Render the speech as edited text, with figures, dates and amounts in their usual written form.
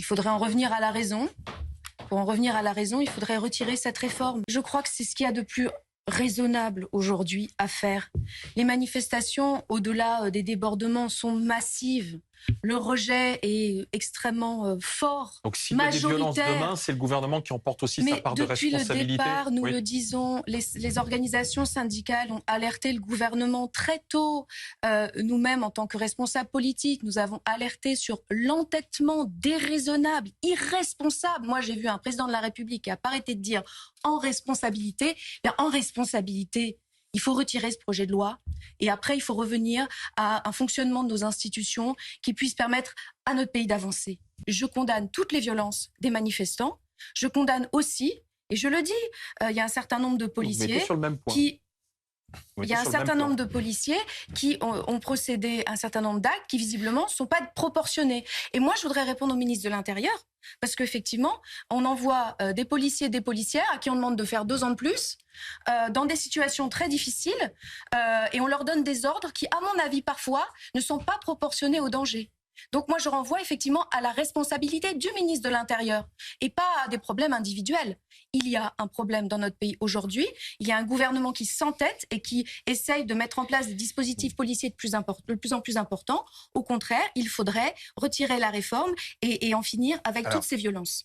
Il faudrait en revenir à la raison. Pour en revenir à la raison, il faudrait retirer cette réforme. Je crois que c'est ce qu'il y a de plus raisonnable aujourd'hui à faire. Les manifestations, au-delà des débordements, sont massives. Le rejet est extrêmement fort, Donc s'il y a des violences majoritaire. demain, c'est le gouvernement qui en porte aussi sa Mais part de depuis le responsabilité. départ, nous Oui. le disons, les organisations syndicales ont alerté le gouvernement très tôt. Nous-mêmes, en tant que responsables politiques, nous avons alerté sur l'entêtement déraisonnable, irresponsable. Moi, j'ai vu un président de la République qui a pas arrêté de dire en responsabilité. Bien, en responsabilité, il faut retirer ce projet de loi et après, il faut revenir à un fonctionnement de nos institutions qui puisse permettre à notre pays d'avancer. Je condamne toutes les violences des manifestants. Je condamne aussi, et je le dis, il y a un certain nombre de policiers sur le même point. qui... Il y a un certain nombre de policiers qui ont procédé à un certain nombre d'actes qui, visiblement, ne sont pas proportionnés. Et moi, je voudrais répondre au ministre de l'Intérieur, parce qu'effectivement, on envoie des policiers, des policières à qui on demande de faire 2 ans de plus, dans des situations très difficiles, et on leur donne des ordres qui, à mon avis, parfois, ne sont pas proportionnés au danger. Donc moi, je renvoie effectivement à la responsabilité du ministre de l'Intérieur et pas à des problèmes individuels. Il y a un problème dans notre pays aujourd'hui. Il y a un gouvernement qui s'entête et qui essaye de mettre en place des dispositifs policiers de plus en plus importants. Au contraire, il faudrait retirer la réforme et en finir avec toutes ces violences.